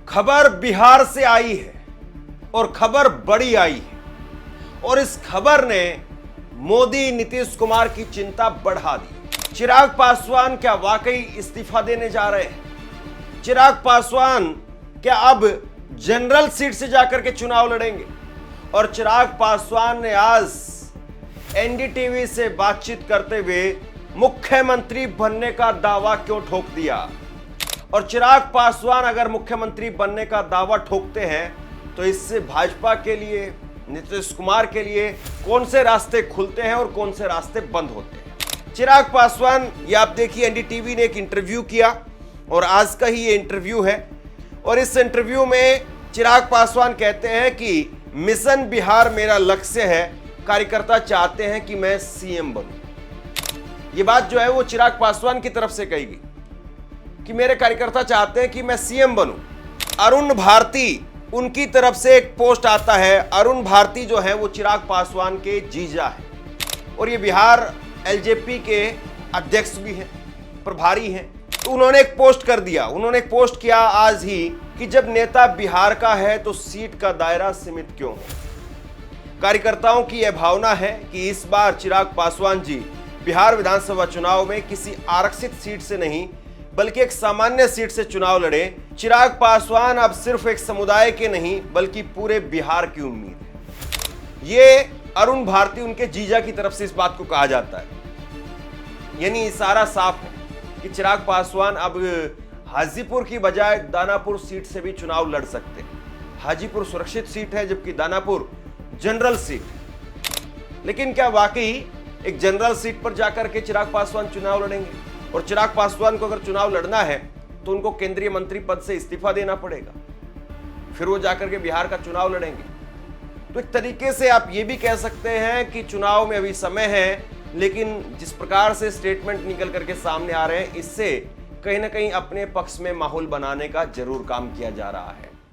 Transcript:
खबर बिहार से आई है और खबर बड़ी आई है और इस खबर ने मोदी नीतीश कुमार की चिंता बढ़ा दी। चिराग पासवान क्या वाकई इस्तीफा देने जा रहे हैं? चिराग पासवान क्या अब जनरल सीट से जाकर के चुनाव लड़ेंगे? और चिराग पासवान ने आज एनडीटीवी से बातचीत करते हुए मुख्यमंत्री बनने का दावा क्यों ठोक दिया? और चिराग पासवान अगर मुख्यमंत्री बनने का दावा ठोकते हैं तो इससे भाजपा के लिए, नीतीश कुमार के लिए कौन से रास्ते खुलते हैं और कौन से रास्ते बंद होते हैं? चिराग पासवान, ये आप देखिए, एनडीटीवी ने एक इंटरव्यू किया और आज का ही ये इंटरव्यू है। और इस इंटरव्यू में चिराग पासवान कहते हैं कि मिशन बिहार मेरा लक्ष्य है, कार्यकर्ता चाहते हैं कि मैं सीएम बनूं। ये बात जो है वो चिराग पासवान की तरफ से कही गई कि मेरे कार्यकर्ता चाहते हैं कि मैं सीएम बनूं। अरुण भारती, उनकी तरफ से एक पोस्ट आता है। अरुण भारती जो है वो चिराग पासवान के जीजा है और ये बिहार एलजेपी के अध्यक्ष भी हैं, प्रभारी हैं। तो उन्होंने एक पोस्ट कर दिया, उन्होंने एक पोस्ट किया आज ही कि जब नेता बिहार का है तो सीट का दायरा सीमित क्यों हो? कार्यकर्ताओं की यह भावना है कि इस बार चिराग पासवान जी बिहार विधानसभा चुनाव में किसी आरक्षित सीट से नहीं बल्कि एक सामान्य सीट से चुनाव लड़े। चिराग पासवान अब सिर्फ एक समुदाय के नहीं बल्कि पूरे बिहार की उम्मीद है। ये अरुण भारती, उनके जीजा की तरफ से इस बात को कहा जाता है। यानी इशारा साफ है कि चिराग पासवान अब हाजीपुर की बजाय दानापुर सीट से भी चुनाव लड़ सकते हैं। हाजीपुर सुरक्षित सीट है जबकि दानापुर जनरल सीट है। लेकिन क्या वाकई एक जनरल सीट पर जाकर के चिराग पासवान चुनाव लड़ेंगे? और चिराग पासवान को अगर चुनाव लड़ना है तो उनको केंद्रीय मंत्री पद से इस्तीफा देना पड़ेगा, फिर वो जाकर के बिहार का चुनाव लड़ेंगे। तो एक तरीके से आप ये भी कह सकते हैं कि चुनाव में अभी समय है, लेकिन जिस प्रकार से स्टेटमेंट निकल करके सामने आ रहे हैं, इससे कहीं ना कहीं अपने पक्ष में माहौल बनाने का जरूर काम किया जा रहा है।